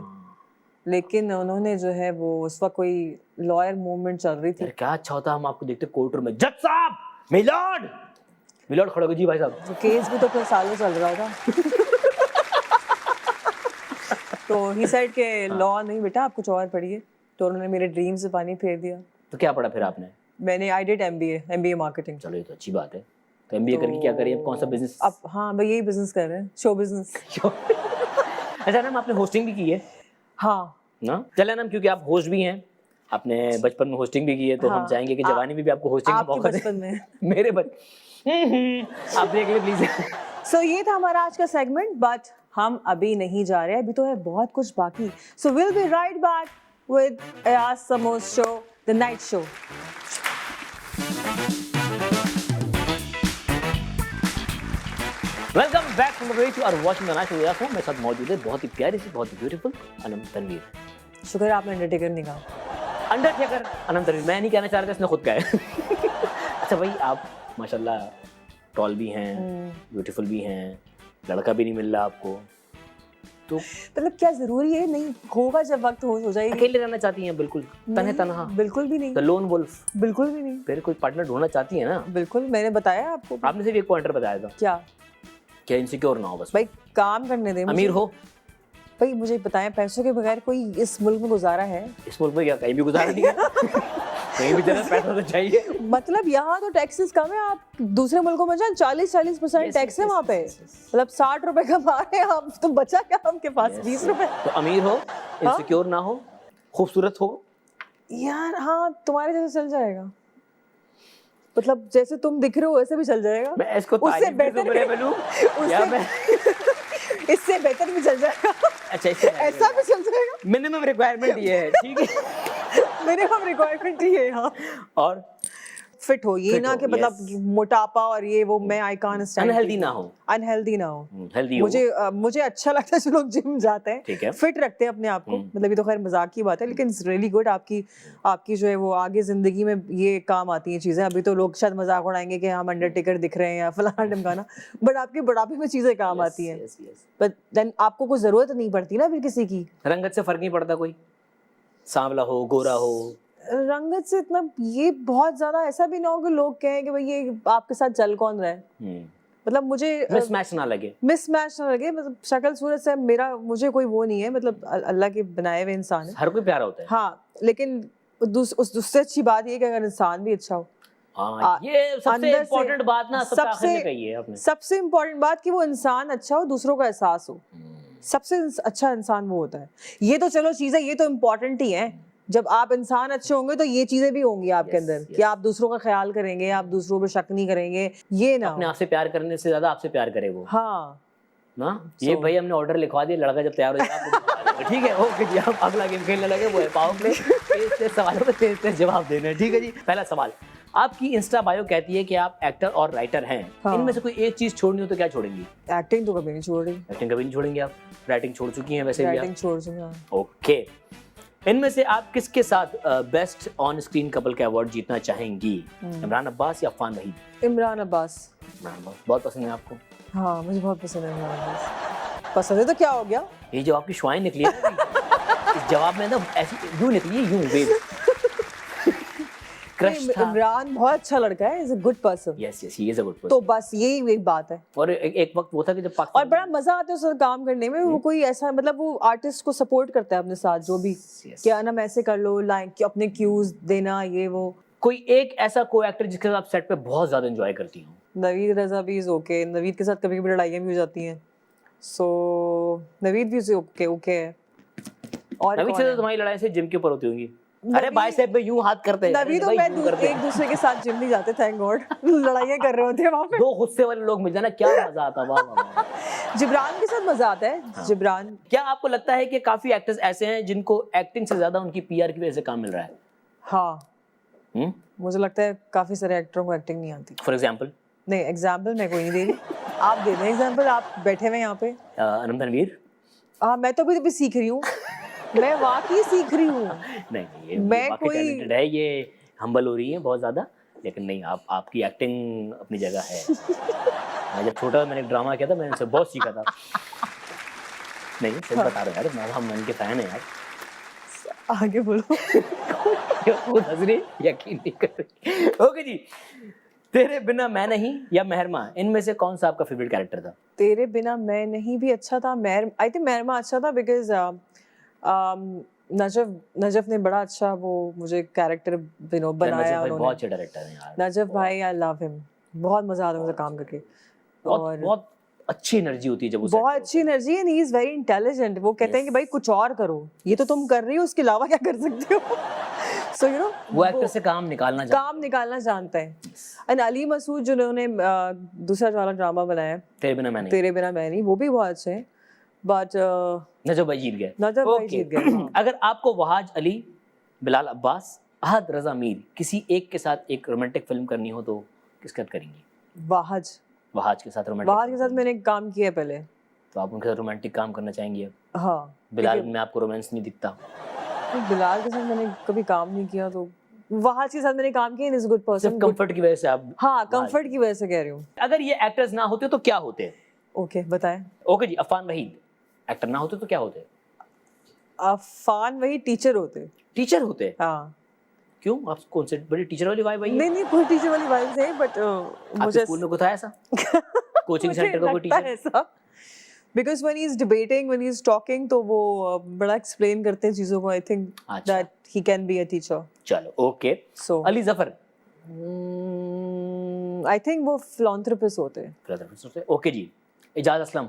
लेकिन उन्होंने जो है वो उस वक्त कोई लॉयर मूवमेंट चल रही थी। क्या अच्छा होता हम आपको देखते कोर्ट रूम में, जज साहब, मिलॉर्ड खड़े हो जी भाई साहब। तो केस भी तो फिर सालों चल रहा था। तो ही सेड के लॉ नहीं बेटा, आप कुछ और पढ़िए। तो उन्होंने मेरे ड्रीम से पानी फेर दिया। तो क्या पढ़ा फिर आपने? मैंने आई डिड एमबीए मार्केटिंग। चलो ये तो अच्छी बात है। तो एमबीए करके क्या करिए, कौन सा बिजनेस? अब हाँ भाई यही बिजनेस कर रहे हैं, शो बिजनेस। अच्छा ना, आपने होस्टिंग भी की है? हाँ ना, चले ना, क्योंकि आप होस्ट भी हैं, आपने बचपन में होस्टिंग भी की है, तो हम चाहेंगे कि जवानी में भी आपको होस्टिंग का मौका दें। मेरे आप देख ले प्लीज। सो ये था हमारा आज का सेगमेंट, बट हम अभी नहीं जा रहे, अभी तो है बहुत कुछ बाकी। So will be right back with Ayaz Samoo's show, the night show. Welcome back from the break, you are watching the night show. मेरे साथ मौजूद है बहुत ही प्यारी सी, बहुत ही ब्यूटीफुल अनम तनवीर। शुक्र है आपने अंडरटेकर नहीं कहा। अंडरटेकर अनम तनवीर मैं नहीं कहना चाह रहा था, इसने खुद कहा है। अच्छा भाई, आप माशाल्लाह टॉल भी हैं, ब्यूटीफुल भी हैं, लड़का भी नहीं मिल रहा आपको, तो मतलब क्या जरूरी है? नहीं होगा, जब वक्त हो जाएगी। अकेले रहना चाहती हैं? बिल्कुल तन्हा? बिल्कुल भी नहीं। The lone wolf? बिल्कुल भी नहीं। फिर कोई पार्टनर ढूंढना चाहती है ना? बिल्कुल, मैंने बताया आपको। आपने सिर्फ एक पॉइंटर बताया था। क्या? क्या इनसिक्योर ना हो बस, भाई काम करने दे मुझे। अमीर हो। भाई मुझे बताएं, पैसों के बगैर कोई इस मुल्क में गुजारा है? इस मुल्क में क्या कहीं भी गुजारा नहीं है कहीं भी जगह पैसा तो चाहिए। मतलब यहाँ तो टैक्सेस कम है, आप दूसरे मुल्कों में जाएं 40-40% टैक्स है वहाँ पे। मतलब 60 रुपए कमा रहे हैं आप, तो बचा क्या आपके पास? 20 रुपए। तो अमीर हो, इनसिक्योर ना हो, खूबसूरत हो। यार हाँ, तुम्हारे जैसे चल जाएगा, मतलब जैसे तुम दिख रहे हो वैसे भी चल जाएगा। मैं इसको उससे बेहतर या मैं इससे बेहतर भी चल जाएगा। अच्छा, इससे ऐसा भी चल जाएगा। मिनिमम रिक्वायरमेंट ये है, ठीक है। मिनिमम रिक्वायरमेंट ही है यहाँ। और फिट हो, ये Fit ना हो, कि मतलब yes. मोटापा और ये वो, मैं आई कांट स्टैंड। अनहेल्दी ना हो, अनहेल्दी ना हो। हेल्दी हो। मुझे अच्छा लगता है जो लोग जिम जाते हैं, ठीक है। फिट रखते हैं अपने आप को। मतलब ये तो खैर मजाक की बात है, लेकिन इट्स रियली गुड। आपकी जो है वो आगे जिंदगी में ये काम आती हैं चीजें। अभी तो लोग शायद मजाक उड़ाएंगे कि हम अंडरटेकर दिख रहे हैं या फलाना ढमकाना, बट आपके बुढ़ापे में चीजें काम आती हैं। बट देन आपको कोई जरूरत नहीं पड़ती ना फिर किसी की। रंगत से फर्क नहीं पड़ता, कोई सांवला हो, गोरा हो। रंगत से इतना ये बहुत ज्यादा ऐसा भी ना हो कि लोग कहें कि भाई ये आपके साथ चल कौन रहा है। मतलब मुझे मिसमैच ना लगे, मतलब शक्ल सूरत से मुझे कोई वो नहीं है। मतलब अल्लाह के बनाए हुए इंसान है, हर कोई प्यारा होता है। हाँ, लेकिन उससे अच्छी बात ये कि अगर इंसान भी अच्छा हो। हाँ, ये सबसे इम्पोर्टेंट बात ना, सबसे आखिर में कही है आपने। सबसे इम्पोर्टेंट बात कि वो इंसान अच्छा हो, दूसरों का एहसास हो। सबसे अच्छा इंसान वो होता है। ये तो चलो चीजें, ये तो इम्पोर्टेंट ही है। जब आप इंसान अच्छे होंगे तो ये चीजें भी होंगी आपके अंदर कि आप दूसरों का ख्याल करेंगे, आप दूसरों पर शक नहीं करेंगे। ये ना अपने आप से प्यार करने से ज्यादा आपसे प्यार करे वो। हाँ ना, ये भाई हमने ऑर्डर लिखवा दिया, लड़का जब तैयार हो जाए ठीक है, ओके जी, हम अगला गेम खेलने लगे। वो है पावर प्ले। तेज सवालों के तेज जवाब देने हैं, ठीक है जी। पहला सवाल, आपकी इंस्टा बायो कहती है कि आप एक्टर और राइटर हैं। हाँ। इनमें से कोई एक चीज छोड़नी हो तो क्या छोड़ेंगी? एक्टिंग तो कभी नहीं छोड़ रही। एक्टिंग कभी नहीं छोड़ेंगे आप? राइटिंग छोड़ चुकी हैं वैसे भी राइटिंग छोड़ चुका। ओके। इनमें से आप किसके साथ बेस्ट ऑन स्क्रीन कपल का अवार्ड जीतना चाहेंगी? इमरान अब्बास या अफान वहीद? इमरान अब्बास। बहुत पसंद है आपको? हाँ, मुझे बहुत पसंद है इमरान अब्बास। पसंद है तो क्या हो गया? ये जो आपकी शुआएं निकली है ना इस जवाब में, ना ऐसी यूं निकली है, यूं वेव। क्रश था। इमरान बहुत अच्छा लड़का है, is a good person. Yes yes, he is a good person. तो बस यही एक बात है। और एक वक्त वो था कि जब और बड़ा मजा आता है उससे काम करने में। वो कोई ऐसा, मतलब वो आर्टिस्ट को सपोर्ट करता है अपने साथ, जो भी क्या ना ऐसे कर लो, लाइक अपने क्यूज देना, ये वो। कोई एक ऐसा को एक्टर जिसके साथ आप सेट पे बहुत ज्यादा एंजॉय करती हूँ? नवीद रजा भी इज ओके। नवीद के साथ कभी कभी लड़ाइयाँ भी हो जाती हैं, सो नवीद भी ओके ओके है। और नवीद से तो तुम्हारी लड़ाई से जिम के ऊपर होती होंगी। अरे बाइसेप पे यूं हाथ करते हैं। नवीद और मैं एक दूसरे के साथ जिम नहीं जाते, थैंक गॉड। लड़ाइयाँ कर रहे होते हैं वहाँ पे। दो गुस्से वाले लोग मिल जाना, क्या मजा आता। वाह वाह। जिब्रान के साथ मजा आता है। हाँ। जिब्रान, क्या आपको लगता है कि काफी एक्टर्स ऐसे हैं जिनको एक्टिंग से ज्यादा उनकी पीआर की वजह से काम मिल रहा है? हाँ, मुझे लगता है काफी सारे एक्टरों को एक्टिंग नहीं आती। For example? नहीं, एग्जाम्पल मैं कोई नहीं दे रही, आप दे दें एग्जाम्पल। आप बैठे हुए यहाँ पे। अनंत रणवीर। हाँ, मैं तो अभी सीख रही हूँ। मैं वाकई सीख रही हूँ। नहीं, ये वाकई टैलेंटेड है, ये हम्बल हो रही है बहुत ज्यादा, लेकिन नहीं, आपकी एक्टिंग अपनी जगह है। मैं जब छोटा मैंने एक ड्रामा किया था, मैंने उनसे बहुत सीखा था। नहीं, सच बता रहा हूँ यार, हम उनके फैन हैं यार। आगे बोलो। खुद हंस रही, यकीन नहीं कर रही। ओके जी, तेरे बिना मैं नहीं या मेहरमा, इनमें से कौन सा आपका फेवरेट कैरेक्टर था? तेरे बिना मैं नहीं भी अच्छा था। आई थिंक मेहरमा अच्छा था, बिकॉज नजफ ने बड़ा अच्छा वो मुझे कैरेक्टर बनाया उन्होंने। बहुत अच्छे डायरेक्टर हैं यार नजफ भाई, आई लव हिम। बहुत मजा आता है मुझे काम करके। और बहुत अच्छी एनर्जी होती है जब बहुत अच्छी energy, and he is very intelligent. वो कहते हैं कि भाई कुछ और करो, ये तो तुम कर रही हो, उसके अलावा क्या कर सकते हो। सो यू नो, वो एक्टर से काम निकालना जानता है। एंड अली मसूद जिन्होंने दूसरा वाला ड्रामा बनाया तेरे बिना मैं नहीं, वो भी बहुत अच्छे हैं। बट नजफ भाई जीत गए। अगर आपको वहाज अली, बिलाल अब्बास, अहद रजा मीर किसी एक के साथ एक रोमांटिक फिल्म करनी हो तो किसके साथ करेंगी? वहाज के साथ रोमांटिक। वहाज के साथ मैंने काम किया है पहले, तो आप उनके साथ रोमांटिक काम करना चाहेंगी अब? हाँ। बिलाल में आपको रोमांस नहीं दिखता? तो बिलाल के साथ मैंने कभी काम नहीं किया, तो वहाज के साथ मैंने काम किया। Is good person. कंफर्ट की वजह से आप? हाँ, कंफर्ट की वजह से कह रही हूँ। अगर ये एक्टर्स ना होते तो क्या होते? ओके, बताएं। ओके जी, अफान वहीद एक्टर ना होते तो क्या होते? अफान वही टीचर होते। हाँ। क्यों, आप कौन से बड़ी टीचर वाली वाइब आई है? नहीं, कोई टीचर वाली वाइब नहीं, बट मुझे स्कूल में कुछ था ऐसा? कोचिंग सेंटर का कोई टीचर? ऐसा because when he's debating, when he's talking, तो वो बड़ा explain करते हैं चीजों को. I think अच्छा. that he can be a teacher. चलो okay. So Ali Zafar? I think वो philanthropist होते हैं. philanthropist होते हैं. ओके जी. इजाज असलम?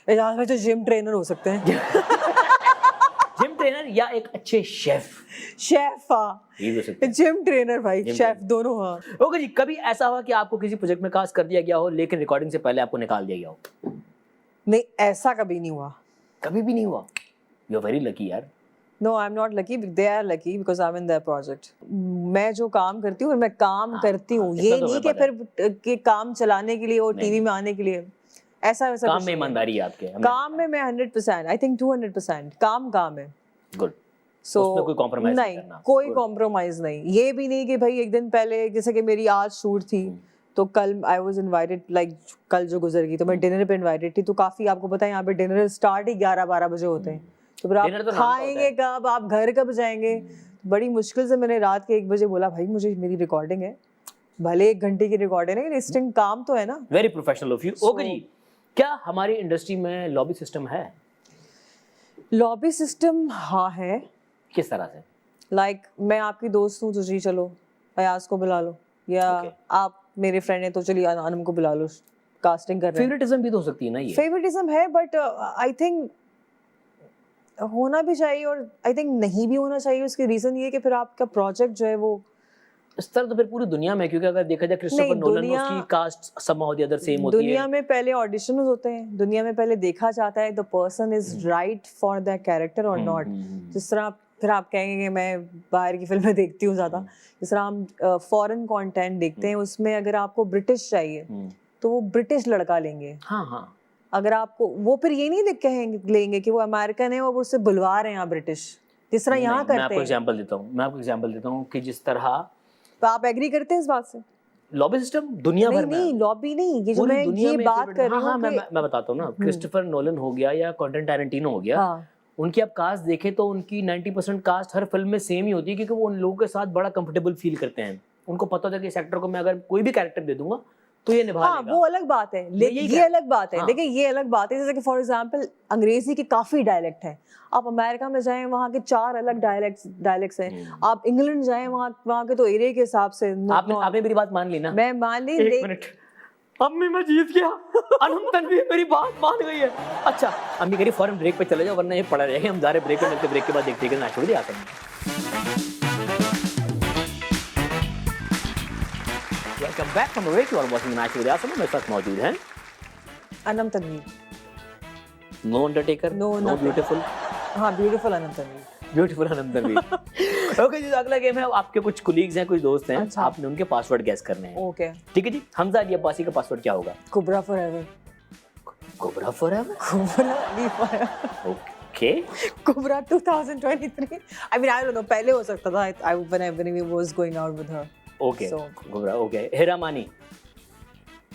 इजाज भाई तो जिम ट्रेनर हो सकते हैं. जिम ट्रेनर या एक अच्छे शेफ? शेफ. हाँ, ये भी हो सकते हैं. जिम ट्रेनर भाई, शेफ दोनों. हाँ. ओके जी. कभी ऐसा हुआ कि आपको किसी प्रोजेक्ट में कास्ट कर दिया गया हो लेकिन रिकॉर्डिंग से पहले आपको निकाल दिया गया हो? नहीं, ऐसा कभी नहीं हुआ. कभी भी नहीं हुआ? यू आर वेरी लकी यार. No, I'm not lucky. They are lucky because I'm in their project. मैं जो काम करती हूँ और मैं काम करती हूँ, ये नहीं कि फिर कि काम चलाने के लिए और टीवी में आने के लिए. ऐसा वैसा काम में ईमानदारी है आपके? काम में मैं 100%, I think 200%. काम है. गुड. So उसमें कोई कॉम्प्रोमाइज नहीं नहीं, करना? कोई कॉम्प्रोमाइज नहीं. ये भी नहीं कि भाई एक दिन पहले जैसे कि मेरी आज शूट थी तो कल आई वाज इनवाइटेड, लाइक कल जो गुजर गई तो मैं डिनर पे इनवाइटेड थी. तो काफी आपको पता है यहाँ पे डिनर स्टार्ट ही 11-12 बजे होते हैं. तो फिर आप खाएंगे कब, आप घर कब जाएंगे? बड़ी मुश्किल से मैंने रात के 1 बजे बोला भाई मुझे मेरी रिकॉर्डिंग है, भले 1 घंटे की रिकॉर्डिंग है, लेकिन काम तो है ना. Very professional of you. Okay ji. क्या हमारी इंडस्ट्री में लॉबी सिस्टम है? लॉबी सिस्टम हाँ है. किस तरह से? लाइक मैं आपकी दोस्त हूँ तो जी चलो अयाज को बुला लो, या आप मेरे फ्रेंड हैं तो चलिए अनम को बुला लो, कास्टिंग कर रहे हैं. फेवरेटिज्म भी तो हो सकती है ना. ये फेवरेटिज्म है बट आई थिंक होना भी चाहिए और आई थिंक नहीं भी होना चाहिए. उसकी रीजन ये है कि फिर आपका प्रोजेक्ट जो है वो इस तरह तो फिर पूरी दुनिया में, क्योंकि अगर देखा जाए क्रिस्टोफर नोलन उसकी cast somehow the other same होती है. दुनिया में पहले ऑडिशंस होते हैं, दुनिया में पहले देखा जाता है the person is right for that character और नॉट. जिस तरह फिर आप कहेंगे कि मैं बाहर की फिल्में देखती हूँ ज्यादा, जिस तरह हम फॉरेन कंटेंट देखते हैं, उसमें अगर आपको ब्रिटिश चाहिए तो वो ब्रिटिश लड़का लेंगे. हाँ हाँ. अगर आपको वो फिर ये नहीं देख कहेंगे लेंगे कि वो अमेरिकन है और उससे बुलवा रहे हैं यहाँ ब्रिटिश, जिस तरह यहाँ करते हैं. मैं आपको एग्जांपल देता हूँ कि जिस तरह. तो आप एग्री करते हैं इस बात से? लॉबी सिस्टम दुनिया भर में. नहीं लॉबी नहीं, ये जो मैं ये बात कर रहा हूँ. हाँ मैं बताता हूँ ना. क्रिस्टोफर नोलन हो गया या क्वेंटिन टैरेंटिनो हो गया, उनकी आप कास्ट देखें तो उनकी 90% कास्ट हर फिल्म में सेम ही होती है, क्योंकि वो उन लोगों के साथ बड़ा कंफर्टेबल फील करते हैं. उनको पता होता है कि इस एक्टर को मैं अगर कोई भी कैरेक्टर दे दूंगा तो ये निभा लेगा. वो अलग बात है, ये अलग बात है. देखिए ये अलग बात है. जैसे कि फॉर एग्जांपल अंग्रेजी के काफी डायलेक्ट हैं. आप अमेरिका में जाएं वहाँ के 4 अलग डायलेक्ट्स हैं. आप इंग्लैंड जाएं वहाँ के तो एरिया के हिसाब से. आपने मेरी बात मान ली ना? मैं मान ली. एक मिनट. अम्मी मैं जीत गया. अनम तनवीर मेरी बात मान गई है. अच्छा अम्मी कह रही फौरन ब्रेक पे चले जाओ वरना ये पड़ा रहेगा. हम जा रहे ब्रेक पे, मिलते ब्रेक के बाद देखते हैं कि नाच छोड़ आता हूं. Welcome back from break. You are watching Naach with आसम. मेरे साथ मौजूद हैं Anam Tanveer. No Undertaker, no beautiful. हाँ beautiful Anam Tanveer. Beautiful Anam Tanveer. Okay ji. अगला गेम है. आपके कुछ कुलीग्स हैं, कुछ दोस्त हैं. अच्छा. आपने उनके पासवर्ड गेस करने हैं. ओके ठीक है जी. हमजा अली अब्बासी का पासवर्ड क्या होगा? Kubra forever. Kubra forever. Kubra Ali forever. Okay. Kubra 2023. I mean I don't know, पहले हो सकता था. I when I was going out with her. Okay. Kubra. Okay. Hira Mani.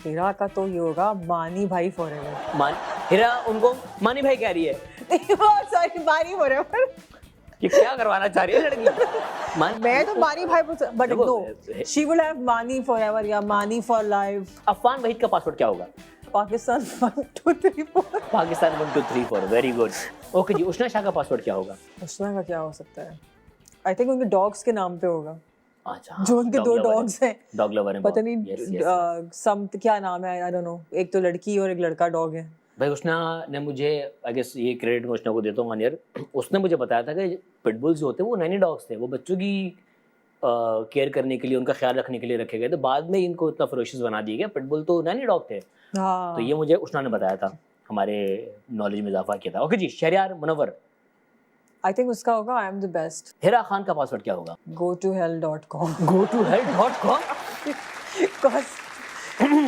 Hira का तो ये होगा मानी भाई फॉरएवर. हिरा उनको मानी भाई कह रही है. सॉरी मानी फॉरएवर. ये क्या करवाना चाह रही है लड़की? मैं तो मानी भाई but no, she will have Mani forever या मानी फॉर लाइफ. अफवान वहीद का पासवर्ड क्या होगा? Pakistan 1234. Pakistan 1234. Very good. Okay ji. Ushna Shah का पासवर्ड क्या होगा? उष्णा का क्या हो सकता है? आई थिंक उनके डॉग्स के नाम पे होगा. अच्छा. जो उनके 2 डॉग्स हैं. डॉग लवर है. पता नहीं सम क्या नाम है, आई डोंट नो. एक तो लड़की और एक लड़का डॉग है. भाई उष्णा ने मुझे, आई गेस ये क्रेडिट मैं उष्णा को देता हूँ 1 ईयर. उसने मुझे बताया था कि पिटबुल्स जो होते हैं वो नैनी डॉग्स थे. वो बच्चों की केयर करने के लिए, उनका ख्याल रखने के लिए रखे गए थे. बाद में इनको इतना फरोशियस बना दिया गया. पिटबुल तो नैनी डॉग थे. हाँ. तो ये मुझे उष्णा ने बताया था. हमारे नॉलेज में इजाफा किया था. ओके जी. शहरयार मुनव्वर. आई थिंक उसका होगा I am the best. Hira Khan का पासवर्ड क्या होगा? gotohell.com. gotohell.com.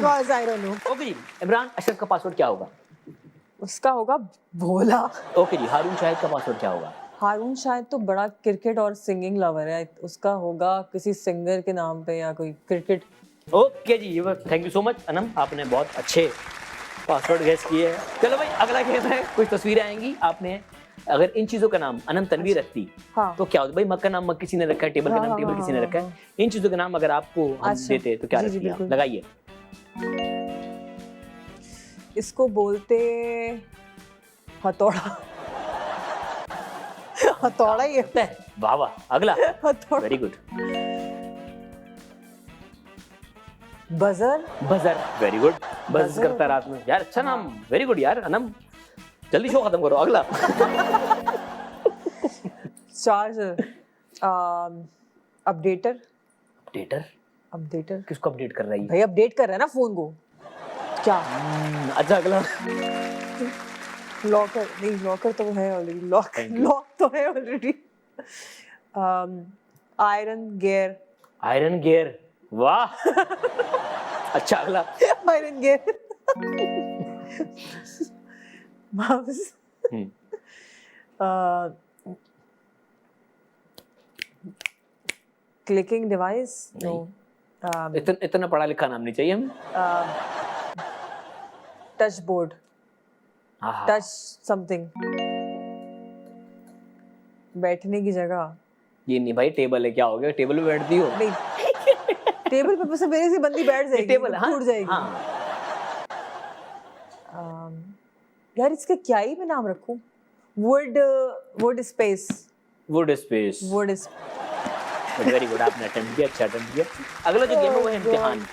Cause I don't know. Okay ji. Imran Ashraf का पासवर्ड क्या होगा? उसका होगा भोला. ओके जी. हारून शाहिद का पासवर्ड क्या होगा? हारून शाहिद तो बड़ा क्रिकेट और सिंगिंग लवर है. उसका होगा किसी सिंगर के नाम पे या कोई क्रिकेट. ओके जी. Thank you so much Anam. आपने बहुत अच्छे पासवर्ड गेस किए हैं. चलो भाई अगला गेम है. कुछ तस्वीरें आएंगी. आपने अगर इन चीजों का नाम अनम तनवीर रखती तो क्या होता? भाई मग का नाम मग किसी ने रखा है, टेबल का नाम टेबल किसी ने रखा है. इन चीजों के नाम अगर आपको हम देते तो क्या रखती? लगाइए. इसको बोलते हथौड़ा। हथौड़ा ही है। वाह वाह, अगला। हथौड़ा। Very good. Buzzer. Buzzer, very good. बज बजर करता है रात में यार, अच्छा नाम, वेरी गुड यार अनम। जल्दी शो खत्म करो, अगला। चार्जर। अपडेटर। अपडेटर, अपडेटर किसको अपडेट कर रही है? भाई अपडेट कर रहा है ना फोन को। क्या? अच्छा, अगला। लॉकर। नहीं, लॉकर तो है already. Lock, Thank you. Lock तो है already. Iron gear. Iron gear, वाह। अच्छा, अगला। Iron gear. Mouse. Clicking device. No. इतना पढ़ा लिखा नाम नहीं चाहिए हमें। Touch board. हाँ, टच समथिंग। बैठने की जगह। ये नहीं भाई, टेबल है, क्या हो गया? टेबल पे बैठती हो? नहीं, टेबल पे बस मेरे से बंदी बैठ जाएगी, टेबल, हाँ, टूट जाएगी। हाँ। यार इसका क्या ही मैं नाम रखूं? Would. Would space. Would space, would. Very good. आपने अटेम्प्ट किया, अच्छा अटेम्प्ट किया। अगला जो गेम है वो है इम्तिहान।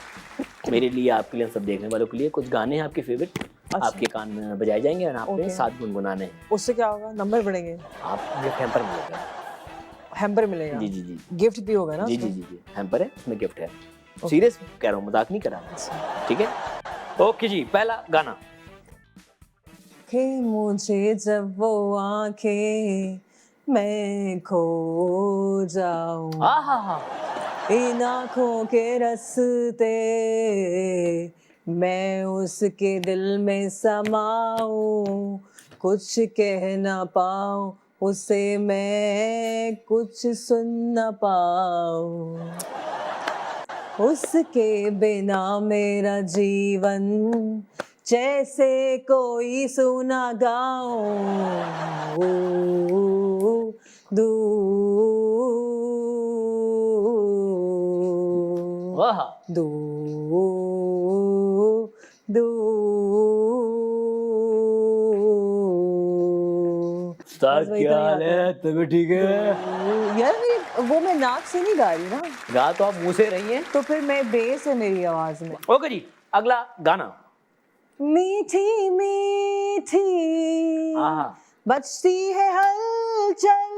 मेरे लिए, आपके लिए, सब देखने वालों के लिए कुछ गाने हैं आपके फेवरेट, आपके कान में बजाए जाएंगे और आपने Okay. 7 गुनगुनाने हैं। उससे क्या होगा? नंबर बढ़ेंगे? आप गिफ्ट हैम्पर मिलेगा। हैम्पर मिलेगा? जी जी जी गिफ्ट भी होगा ना जी जी उसमें? जी जी, हैम्पर है, उसमें गिफ्ट है। सीरियस कह रहा हूँ, मजाक नहीं कर रहा, ठीक है? ओके जी, पहला गाना। कि मुझे जब वो आंखें मैं खो जाऊं, आहा, इन आँखों के रस्ते मैं उसके दिल में समाऊं, कुछ कह ना पाऊं उसे, मैं कुछ सुन ना पाऊं, उसके बिना मेरा जीवन जैसे कोई सुना गाऊं, दूर आहा, दूर दूर। उस्ताद बस वही क्या तो नहीं हाल आता। है? तबीयत ठीक है? यार वो मैं नाक से नहीं गा रही ना, गा तो आप मुंह से रही हैं। तो फिर मैं बेस है मेरी आवाज में। ओके जी, अगला गाना। मीठी मीठी आहा, बजती है हलचल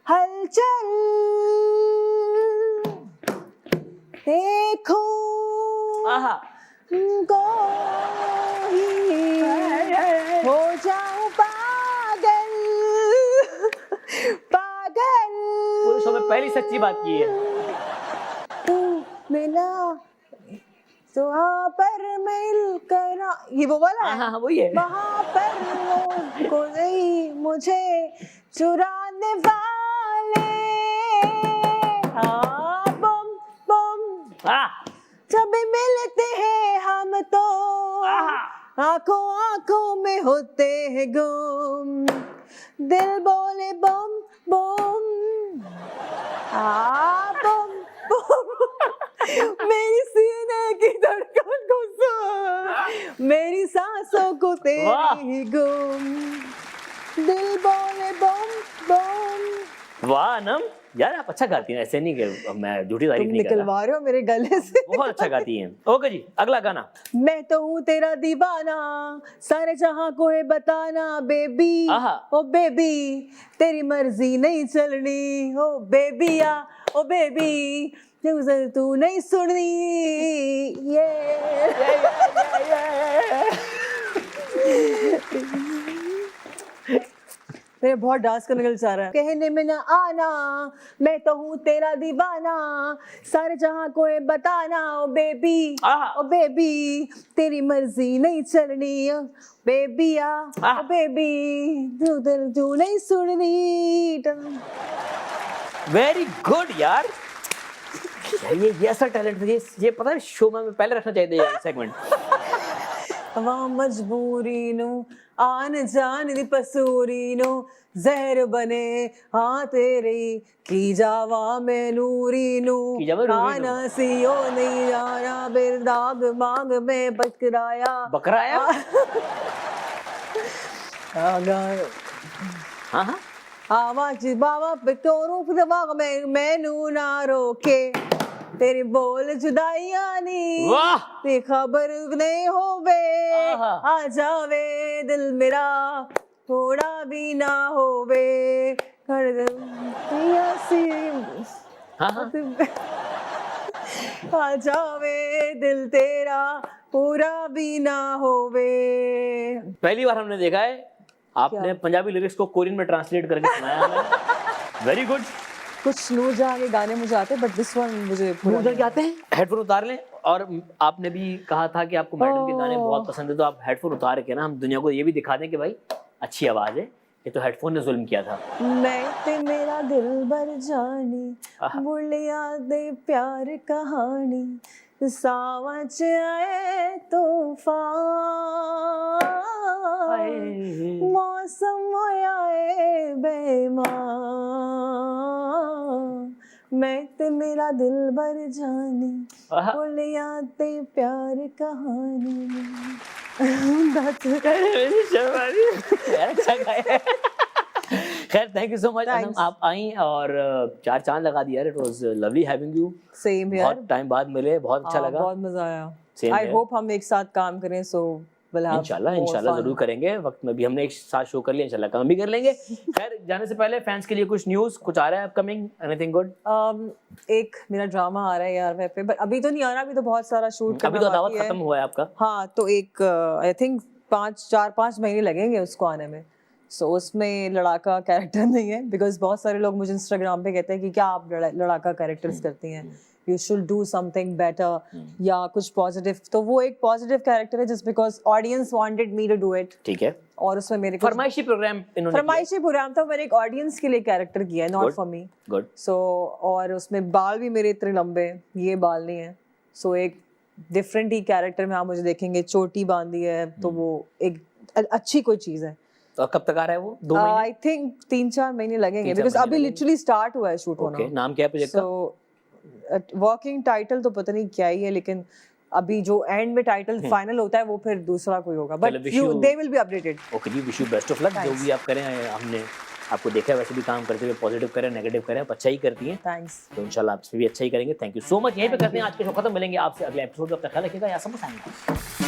हलचल, देखो आहा, कोई हो जाऊं पागल पागल। पूरे शो में पहली सच्ची बात की है। तू मिला तो वहाँ पर मिलकर, ये वो वाला है? हाँ, वही है। वहाँ पर वो कोई मुझे चुराने वाले, हाँ बम बम, जब मिलते हैं हम तो आंखों आंखों में होते हैं गुम, दिल बोले बम बम, बम बम, मेरी सीने की धड़कन को सुन, मेरी सांसों को तेरी ही गुम, दिल बोले बम बम। वाह अनम, यार आप अच्छा गाती हैं, ऐसे नहीं कि मैं झूठी तारीफ तुम नहीं कर रहा। निकलवा रहे हो मेरे गले से। बहुत अच्छा गाती हैं। ओके जी, अगला गाना। मैं तो हूँ तेरा दीवाना, सारे जहां को है बताना बेबी, आहा। ओ बेबी तेरी मर्जी नहीं चलनी, ओ बेबिया ओ बेबी तू नहीं सुननी, ये मेरे बहुत डांस करने का चाह रहा है। कहने में ना आना, मैं तो हूँ तेरा दीवाना, सारे जहां को है बताना, ओ बेबी ओ बेबी तेरी मर्जी नहीं चलनी, ओ बेबिया ओ बेबी तू नहीं सुननी। वेरी गुड यार, ये ऐसा टैलेंट, ये पता है शो में पहले रखना चाहिए था ये सेगमेंट। वा मजबूरी नु आन जान दी पसूरी नु जहर बने हाँ तेरी की जावा मैं नूरी नु की जावा नूरी नु। खाना सियो नहीं जाना बिरदाग मांग में बकराया बकराया? हाँ हाँ आवाज बाबा पे तो रूप दिमाग में मैनू ना रोके तेरी बोल जुदाइया नी वाह ते खबर नहीं होवे आहा। आ जावे दिल मेरा थोड़ा भी ना होवे कर दे पिया सी हाँ हाँ आ जावे दिल तेरा पूरा भी ना होवे। पहली बार हमने देखा है आपने पंजाबी लिरिक्स को कोरियन में ट्रांसलेट करके सुनाया हमें। Very good. कुछ नूर जहाँ के गाने मुझे आते हैं बट दिस वन मुझे पूरा उधर क्या आते हैं? हेडफोन उतार लें। और आपने भी कहा था कि आपको मैडम के गाने बहुत पसंद है, तो आप हेडफोन उतार के ना हम दुनिया को ये भी दिखा दें कि भाई अच्छी आवाज है, ये तो हेडफोन ने जुल्म किया था। मैं ते मेरा दिल भर जानी बुलिया दे प्यार कहानी सावन च आए तूफान मौसम होया ए बेईमान मैं ते मेरा दिल भर जानी आहा। बुलिया दे प्यार कहानी अच्छा गाया। खैर thank you so much. Thanks. आप आई और चार चांद लगा दिया। It was lovely having you. Same यार बहुत टाइम बाद मिले, बहुत अच्छा लगा। बहुत मजा आया। Same I here. होप हम एक साथ काम करें सो we'll have इंशाल्लाह more इंशाल्लाह fun. जरूर करेंगे। वक्त में भी हमने एक साथ शो कर लिया, इंशाल्लाह काम भी कर लेंगे। खैर जाने से पहले फैंस के लिए कुछ न्यूज़ कुछ आ रहा है अपकमिंग? Anything good? एक मेरा ड्रामा आ रहा है यार वेब पे बट अभी तो नहीं आ रहा, अभी तो बहुत सारा शूट अभी तो दावत खत्म हुआ है आपका। हाँ तो एक आई थिंक 4-5 महीने लगेंगे उसको आने में। सो उसमें लड़ाका कैरेक्टर नहीं है बिकॉज बहुत सारे लोग मुझे इंस्टाग्राम पे कहते हैं कि क्या आप लड़ाका कैरेक्टर्स करती हैं, you should do something better या कुछ पॉजिटिव। तो वो एक पॉजिटिव कैरेक्टर है just because audience wanted me to do it. ठीक है। और उसमें मेरे को फरमाइशी प्रोग्राम इन्होंने फरमाइशी प्रोग्राम था, मैंने एक ऑडियंस के लिए कैरेक्टर किया है, नॉट फॉर मी। गुड। सो और उसमें बाल भी मेरे इतने लंबे हैं, ये बाल नहीं है। सो एक डिफरेंट ही कैरेक्टर में आप मुझे देखेंगे, चोटी बांधी है तो वो एक अच्छी कोई चीज है। तो कब तक आ रहा है वो? 2 महीने? आई थिंक 3-4 महीने लगेंगे 3-4 बिकॉज महीने अभी लगेंगे। लिटरली स्टार्ट हुआ है शूट होना। ओके, नाम क्या है प्रोजेक्ट का? सो वर्किंग टाइटल तो पता नहीं क्या ही है, लेकिन अभी जो एंड में टाइटल फाइनल होता है वो फिर दूसरा कोई होगा but they will be updated. Okay जी, wish you best of luck. जो भी आप करें, हमने आपको देखा है वैसे भी काम करते हुए, पॉजिटिव करें नेगेटिव करें, आप अच्छा ही करती हैं। थैंक्स। तो इंशाल्लाह आप भी अच्छा ही करेंगे। Thank you so much. यहीं पे करते हैं आज के शो खत्म। मिलेंगे आपसे अगले एपिसोड में। अपना ख्याल रखिएगा। या समझ आएंगे।